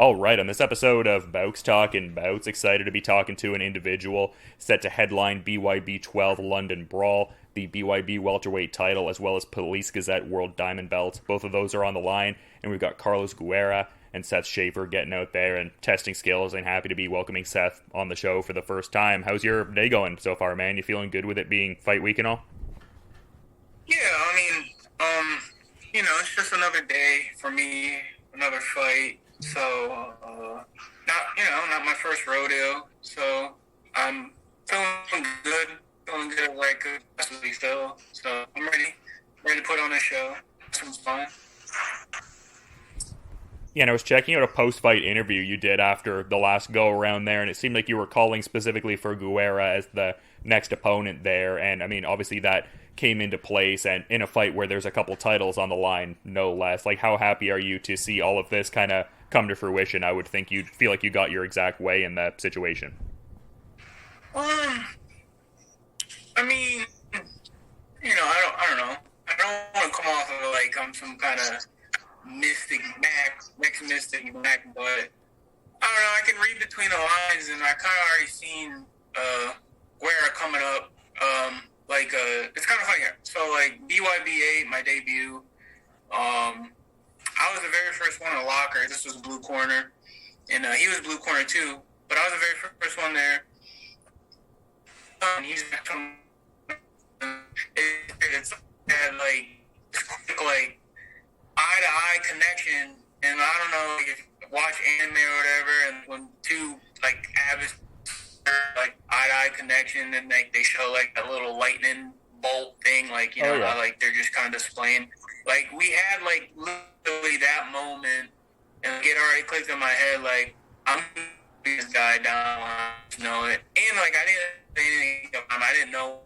All right, on this episode of Bowks Talking Bouts, excited to be talking to an individual set to headline BYB 12 London Brawl, the BYB welterweight title, as well as Police Gazette World Diamond Belt. Both of those are on the line, and we've got Carlos Guerra and Seth Shaffer getting out there and testing skills, and happy to be welcoming Seth on the show for the first time. How's your day going so far, man? You feeling good with it being fight week and all? Yeah, it's just another day for me, another fight. So, not my first rodeo. So I'm feeling good like I possibly feel. So I'm ready to put on a show. Some fun. Yeah, and I was checking out a post-fight interview you did after the last go-around there, and it seemed like you were calling specifically for Guerra as the next opponent there, and, I mean, obviously that came into place, and in a fight where there's a couple titles on the line, no less. Like, how happy are you to see all of this kind of come to fruition? I would think you'd feel like you got your exact way in that situation. I don't know. I don't want to come off of like I'm some kind of next mystic Mac, but I don't know. I can read between the lines, and I kind of already seen Guerra coming up. It's kind of funny. So like BYB 8, my debut. I was the very first one in the locker. This was blue corner, and he was blue corner too. But I was the very first one there. And he's come. It's had like eye-to-eye connection, and I don't know if you watch anime or whatever, and when two like avid like eye-to-eye connection, and like they show like a little lightning bolt thing, like how like they're just kind of displaying. Like we had like literally that moment, and it already clicked in my head like I'm this guy down, I know it, and like I didn't say anything about him. I didn't know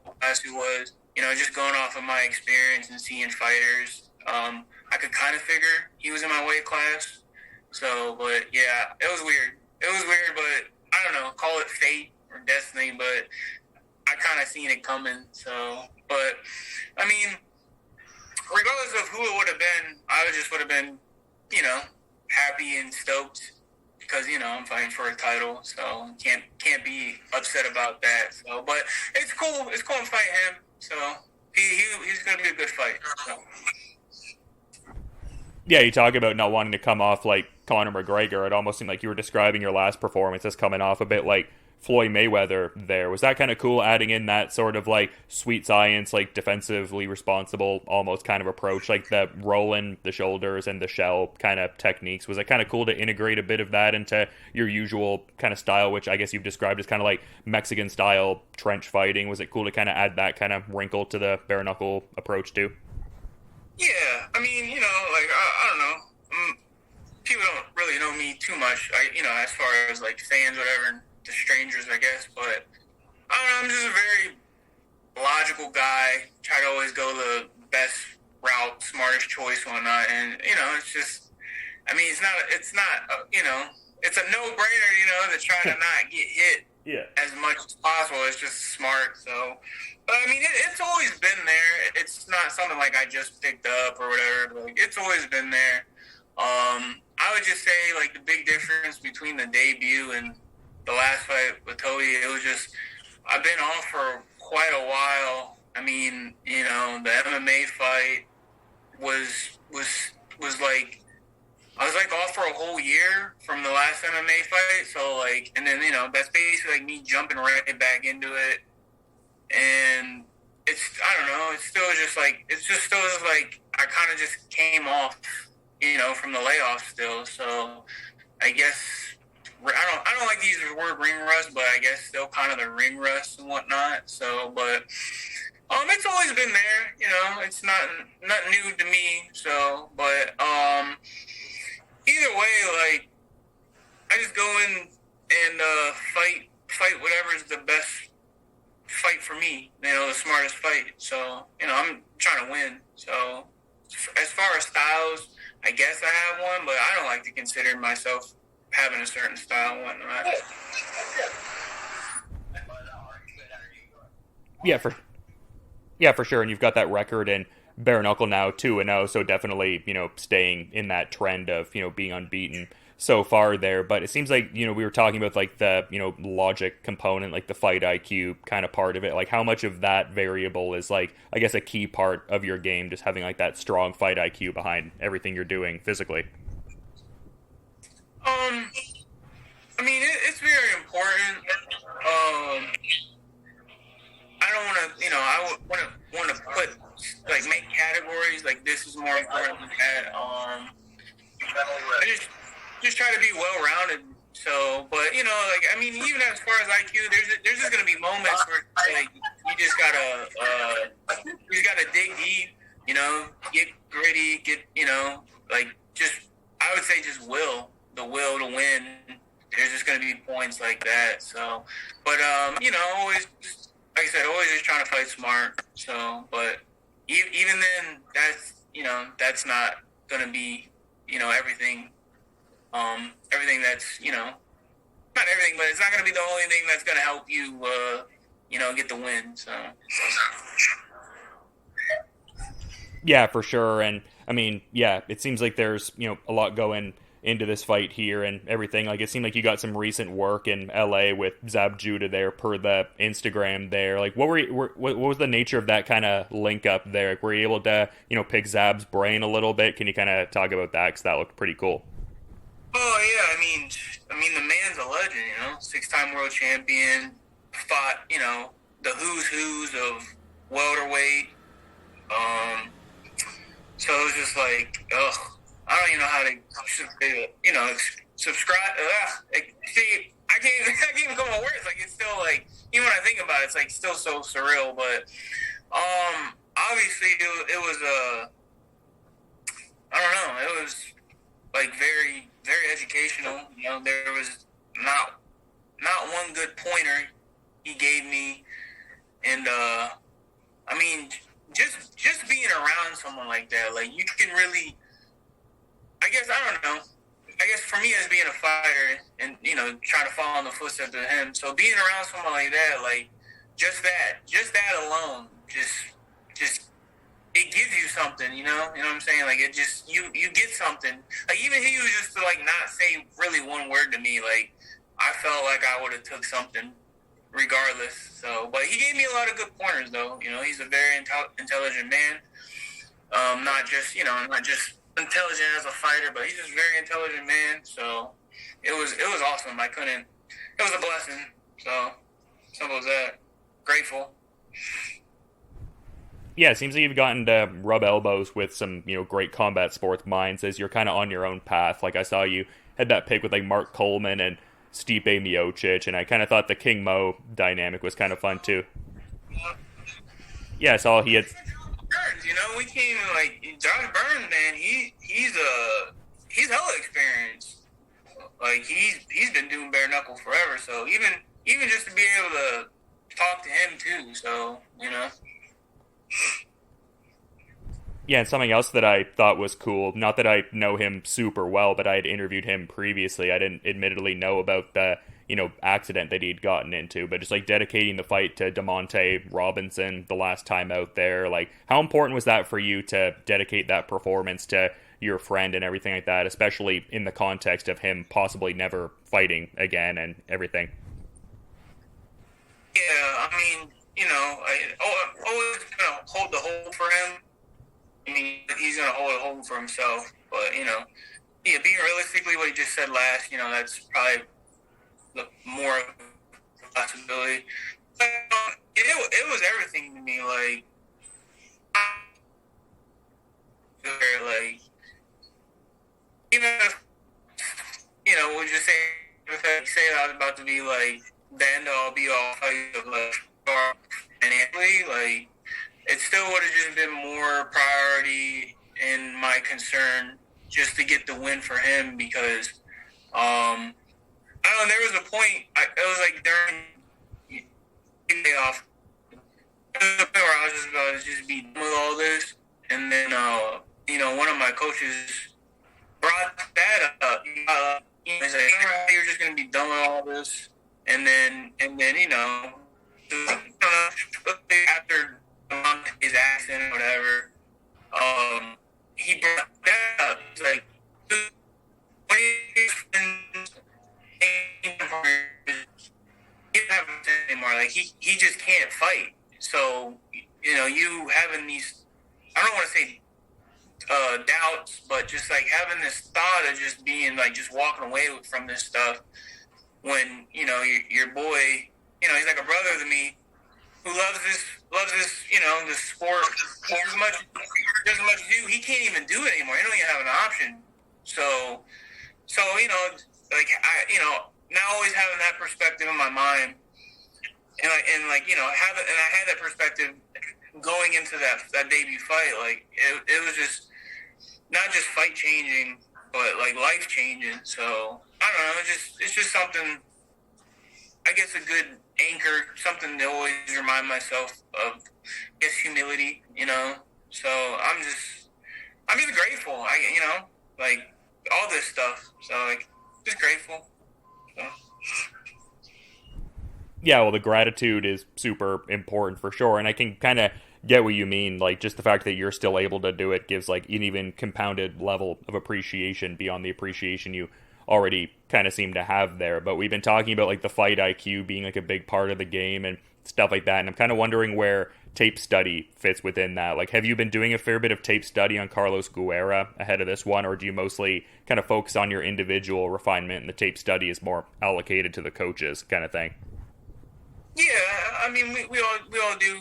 who was. Just going off of my experience and seeing fighters, I could kind of figure he was in my weight class. So, but yeah, it was weird. But I don't know, call it fate or destiny, but I kind of seen it coming. So, but I mean, regardless of who it would have been, I would have been, happy and stoked because, I'm fighting for a title. So can't be upset about that. So, but it's cool. It's cool to fight him. So he's going to be a good fight. So. Yeah, you talk about not wanting to come off like Conor McGregor. It almost seemed like you were describing your last performance as coming off a bit like Floyd Mayweather there. Was that kind of cool, adding in that sort of like sweet science, like defensively responsible almost kind of approach, like the rolling the shoulders and the shell kind of techniques? Was it kind of cool to integrate a bit of that into your usual kind of style, which I guess you've described as kind of like Mexican style trench fighting? Was it cool to kind of add that kind of wrinkle to the bare knuckle approach too? Yeah, I mean, I don't know. People don't really know me too much, as far as like fans, whatever, and the strangers, I guess. But I don't know. I'm just a very logical guy. Try to always go the best route, smartest choice, whatnot. And it's just, I mean, it's not, it's a no-brainer, to try to not get hit as much as possible. It's just smart. So. But, I mean, it's always been there. It's not something like I just picked up or whatever. Like, it's always been there. I would just say, like, the big difference between the debut and the last fight with Toby, it was just I've been off for quite a while. I mean, the MMA fight was like I was, like, off for a whole year from the last MMA fight. So, like, and then, that's basically, like, me jumping right back into it. And I don't know, it's still just like I kind of just came off, from the layoff still. So I guess I don't like to use the word ring rust, but I guess still kind of the ring rust and whatnot. So, but it's always been there. It's not new to me. So, but either way, like I just go in and fight whatever is the best fight for me, the smartest fight. So, I'm trying to win. So, as far as styles, I guess I have one, but I don't like to consider myself having a certain style and whatnot. Yeah, for sure. And you've got that record in bare knuckle now 2-0, so definitely, staying in that trend of, being unbeaten so far there, but it seems like, we were talking about like the, logic component, like the fight IQ kind of part of it. Like how much of that variable is like, I guess, a key part of your game, just having like that strong fight IQ behind everything you're doing physically? I mean, it's very important. I don't want to, I want to put, like, make categories, like, this is more important than that. I just try to be well-rounded. So, but, like, I mean, even as far as IQ, there's just going to be moments where, like, you just gotta dig deep, get gritty, like, I would say just the will to win. There's just going to be points like that. So, but, always, like I said, always just trying to fight smart. So, but even then, that's not going to be, everything. Everything that's, not everything, but it's not going to be the only thing that's going to help you, get the win. So. Yeah, for sure. And I mean, yeah, it seems like there's, a lot going into this fight here and everything. Like, it seemed like you got some recent work in LA with Zab Judah there per the Instagram there. Like, what was the nature of that kind of link up there? Were you able to, pick Zab's brain a little bit? Can you kind of talk about that? Because that looked pretty cool. Oh, yeah. I mean, the man's a legend, 6-time world champion, fought, the who's of welterweight. So it was just like, I don't even know how to, subscribe. See, I can't even come up with words. Like, it's still like, even when I think about it, it's like still so surreal. But obviously, it was I don't know. It was like very, very educational. There was not one good pointer he gave me, and I mean, just being around someone like that, like, you can really, I guess, I don't know. I guess for me, as being a fighter and, trying to follow in the footsteps of him, so being around someone like that, like, just that alone, just it gives you something, you know what I'm saying? Like, it just, you get something. Like, even he was just to, like, not say really one word to me, like, I felt like I would have took something regardless. So, but he gave me a lot of good pointers, though. He's a very intelligent man. Not just intelligent as a fighter, but he's just a very intelligent man. So it was awesome. It was a blessing. So simple as that. Grateful. Yeah, it seems like you've gotten to rub elbows with some, great combat sports minds as you're kind of on your own path. Like, I saw you had that pick with, like, Mark Coleman and Stipe Miocic, and I kind of thought the King Mo dynamic was kind of fun, too. Yeah, I saw he had... Burns, we came, like, Josh Burns, man, he's hella experienced. Like, he's been doing bare knuckle forever, so even just to be able to talk to him, too, so, Yeah, and something else that I thought was cool, not that I know him super well, but I had interviewed him previously. I didn't admittedly know about the, accident that he'd gotten into, but just, like, dedicating the fight to DeMonte Robinson the last time out there. Like, how important was that for you to dedicate that performance to your friend and everything like that, especially in the context of him possibly never fighting again and everything? Yeah, I mean, I'm always going to hold the hold for him. I mean, he's going to hold a hold for himself. But, being realistically what he just said last, that's probably the more possibility. But, it was everything to me. Like, even if, we just say I was about to be, like, the end-all, be-all fight of, like, financially, like, it still would have just been more priority in my concern just to get the win for him because, I don't know, there was a point, it was like during the off, there was a point where I was just about to just be done with all this, and then, one of my coaches brought that up. He's like, you're just going to be done with all this, and then after his accent or whatever, he brought that up. He's like, one of his friends he doesn't have it anymore. Like he just can't fight. So you having these, I don't want to say doubts, but just like having this thought of just being like just walking away from this stuff when your boy, he's like a brother to me who loves this this sport as much as you. He can't even do it anymore. He don't even have an option. So like I now always having that perspective in my mind, and I had that perspective going into that debut fight. Like it was just not just fight changing, but like life changing. So I don't know. It's just something. I guess a good anchor, something to always remind myself of. I guess humility. So I'm just grateful. Like all this stuff. So like just grateful. So. Yeah, well, the gratitude is super important for sure, and I can kind of get what you mean. Like, just the fact that you're still able to do it gives like an even compounded level of appreciation beyond the appreciation you already kind of seem to have there. But we've been talking about like the fight IQ being like a big part of the game and stuff like that, and I'm kind of wondering where tape study fits within that. Like, have you been doing a fair bit of tape study on Carlos Guerra ahead of this one, or do you mostly kind of focus on your individual refinement and the tape study is more allocated to the coaches kind of thing? Yeah, I mean, we all do.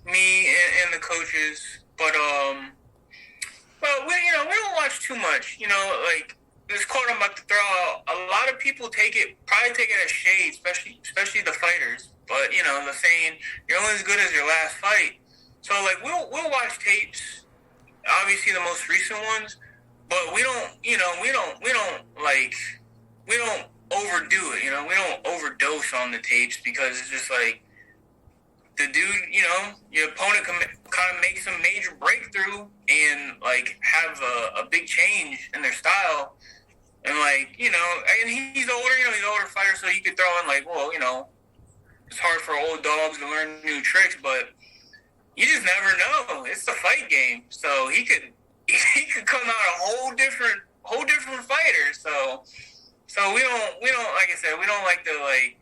Me and the coaches, but well, we don't watch too much. Like this quote I'm about to throw out. A lot of people probably take it as shade, especially the fighters. But the saying, "You're only as good as your last fight." So like we'll watch tapes, obviously the most recent ones, but we don't overdo it. We don't overdose on the tapes because it's just like the dude, your opponent can kind of make some major breakthrough and like have a big change in their style. And like, and he's older, he's an older fighter, so you could throw in like, well, it's hard for old dogs to learn new tricks, but you just never know. It's the fight game. So he could come out a whole different fighter. So we don't like I said, we don't like to like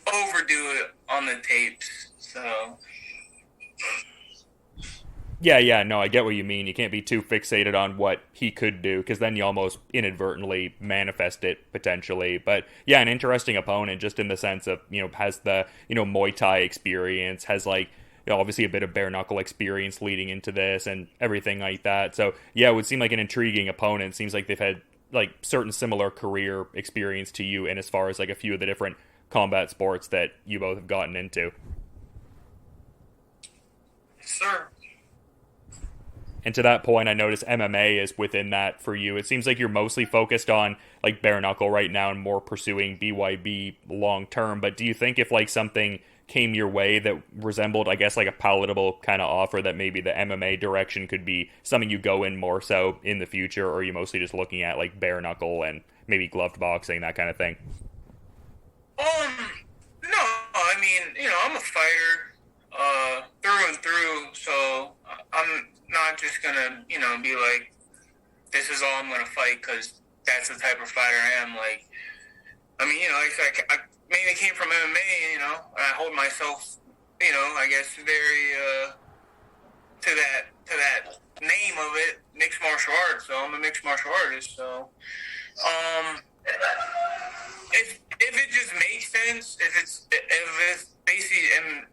overdo it on the tapes. So Yeah, no, I get what you mean. You can't be too fixated on what he could do because then you almost inadvertently manifest it potentially. But yeah, an interesting opponent just in the sense of, has the, Muay Thai experience, has like, obviously a bit of bare knuckle experience leading into this and everything like that. So yeah, it would seem like an intriguing opponent. Seems like they've had like certain similar career experience to you and as far as like a few of the different combat sports that you both have gotten into. Sure. And to that point, I notice MMA is within that for you. It seems like you're mostly focused on like bare knuckle right now and more pursuing BYB long term. But do you think if like something came your way that resembled, I guess, like a palatable kind of offer, that maybe the MMA direction could be something you go in more so in the future, or are you mostly just looking at like bare knuckle and maybe gloved boxing, that kind of thing? No, I mean, I'm a fighter, through and through, so I'm not just gonna, be like, this is all I'm gonna fight because that's the type of fighter I am. Like, I mean, I mainly came from MMA, and I hold myself, I guess very to that name of it, mixed martial arts. So I'm a mixed martial artist. So, if it just makes sense, if it's basically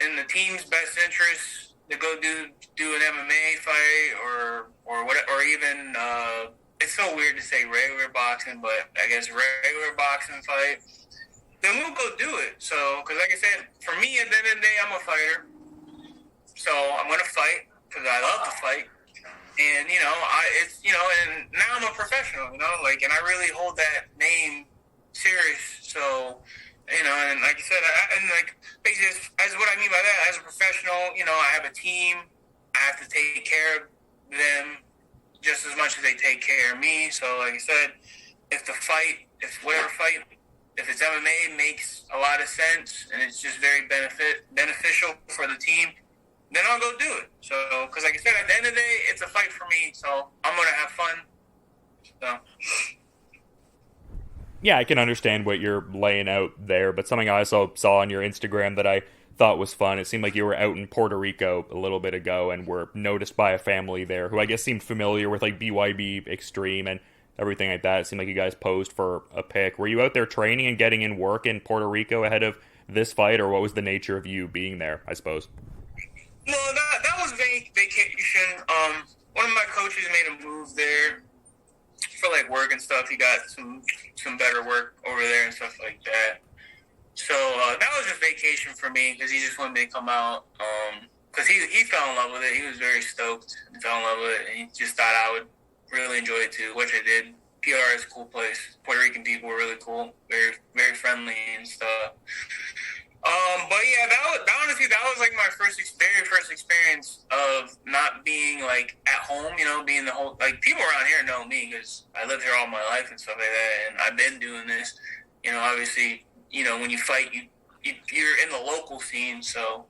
in the team's best interest to go do an MMA fight or what, or even it's so weird to say regular boxing, but I guess regular boxing fight, then we'll go do it. So, because like I said, for me, at the end of the day, I'm a fighter. So I'm going to fight because I love to fight. And, and now I'm a professional, like, and I really hold that name serious. So, and like I said, basically, as what I mean by that, as a professional, I have a team. I have to take care of them just as much as they take care of me. So, like I said, if it's MMA, makes a lot of sense and it's just very beneficial for the team, then I'll go do it. So, because like I said, at the end of the day, it's a fight for me. So I'm gonna have fun. So. Yeah, I can understand what you're laying out there, but something I also saw on your Instagram that I thought was fun. It seemed like you were out in Puerto Rico a little bit ago and were noticed by a family there who I guess seemed familiar with like BYB Extreme and everything like that. It seemed like you guys posed for a pic. Were you out there training and getting in work in Puerto Rico ahead of this fight, or what was the nature of you being there, I suppose? No, that was vacation. One of my coaches made a move there for like work and stuff. He got some better work over there and stuff like that. So that was just vacation for me because he just wanted me to come out. Because he fell in love with it. He was very stoked and fell in love with it, and he just thought I would really enjoy it too, which I did. PR is a cool place. Puerto Rican people were really cool, very very friendly and stuff. But yeah, that was like my very first experience of not being like at home, being the whole, like people around here know me because I lived here all my life and stuff like that. And I've been doing this, obviously, when you fight, you're in the local scene. So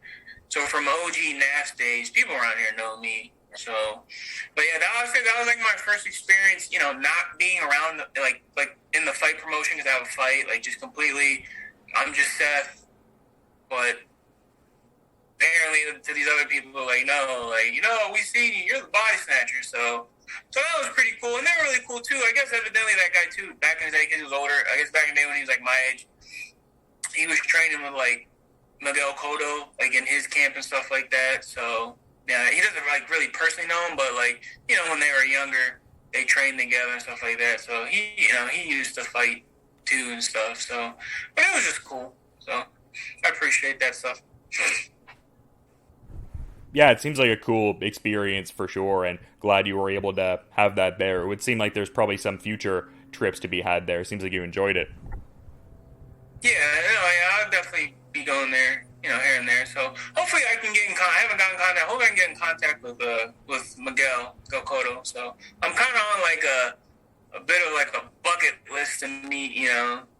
from OG NAF days, people around here know me. So, but yeah, that was like my first experience, not being around like in the fight promotion because I have a fight, like just completely, I'm just Seth. But apparently to these other people, like, no, like, we see you, you're the body snatcher. So that was pretty cool. And they were really cool, too. I guess evidently that guy, too, back in the day, because he was older, I guess back in the day when he was, like, my age, he was training with, like, Miguel Cotto, like, in his camp and stuff like that. So, yeah, he doesn't, like, really personally know him, but, like, when they were younger, they trained together and stuff like that. So he used to fight, too, and stuff. So, but it was just cool. So I appreciate that stuff. Yeah, it seems like a cool experience for sure, and glad you were able to have that there. It would seem like there's probably some future trips to be had there. It seems like you enjoyed it. Yeah, I'll definitely be going there, here and there. So hopefully I can get in contact. I haven't gotten in contact. Hopefully I can get in contact with Miguel Cotto. So I'm kind of on like a bit of like a bucket list to meet,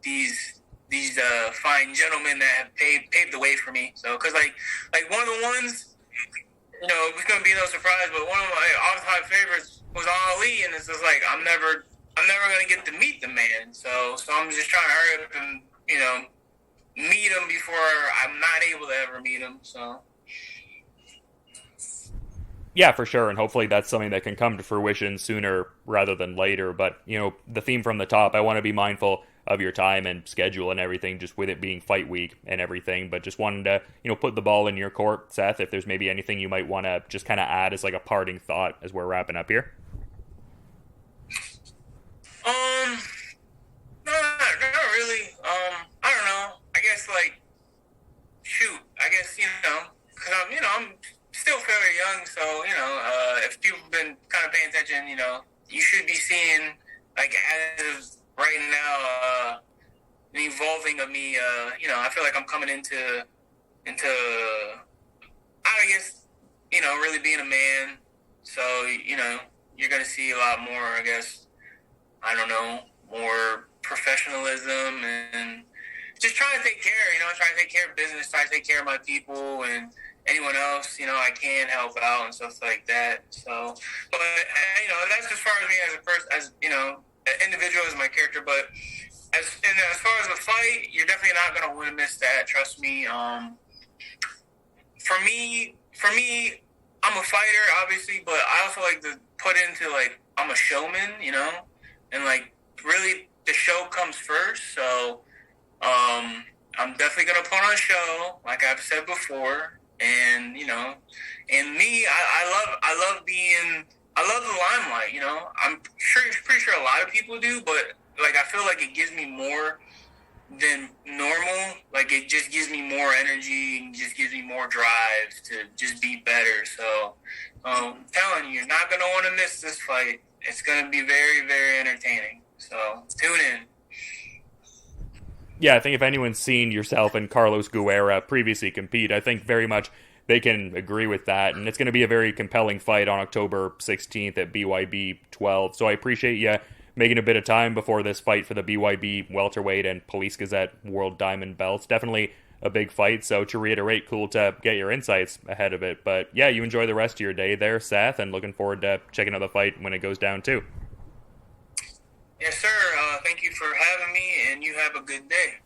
these fine gentlemen that have paved the way for me. So, because like one of the ones, it's gonna be no surprise, but one of my all-time favorites was Ali, and it's just like I'm never gonna get to meet the man. So I'm just trying to hurry up and meet him before I'm not able to ever meet him. So. Yeah, for sure, and hopefully that's something that can come to fruition sooner rather than later. But, the theme from the top, I want to be mindful of your time and schedule and everything, just with it being fight week and everything. But just wanted to, put the ball in your court, Seth, if there's maybe anything you might want to just kind of add as like a parting thought as we're wrapping up here. No, not really. I don't know. I guess because I'm still fairly young, so, if people have been kind of paying attention, you should be seeing, like, as of right now, the evolving of me, I feel like I'm coming into, I guess, really being a man, so, you're going to see a lot more, I guess, I don't know, more professionalism and just trying to take care, trying to take care of business, trying to take care of my people and anyone else, I can help out and stuff like that. So, but, that's as far as me as a person, as, an individual as my character. But as far as the fight, you're definitely not going to want to miss that. Trust me. For me, I'm a fighter, obviously, but I also like to put into, like, I'm a showman, and, like, really the show comes first. So, I'm definitely going to put on a show, like I've said before. And, and me, I love the limelight, I'm pretty sure a lot of people do, but, like, I feel like it gives me more than normal. Like, it just gives me more energy and just gives me more drive to just be better. So, I'm telling you, you're not going to want to miss this fight. It's going to be very, very entertaining. So, tune in. Yeah, I think if anyone's seen yourself and Carlos Guerra previously compete, I think very much they can agree with that. And it's going to be a very compelling fight on October 16th at BYB 12. So I appreciate you making a bit of time before this fight for the BYB welterweight and Police Gazette World Diamond belts. Definitely a big fight. So to reiterate, cool to get your insights ahead of it. But yeah, you enjoy the rest of your day there, Seth, and looking forward to checking out the fight when it goes down too. Yes, sir. Thank you for having me, and you have a good day.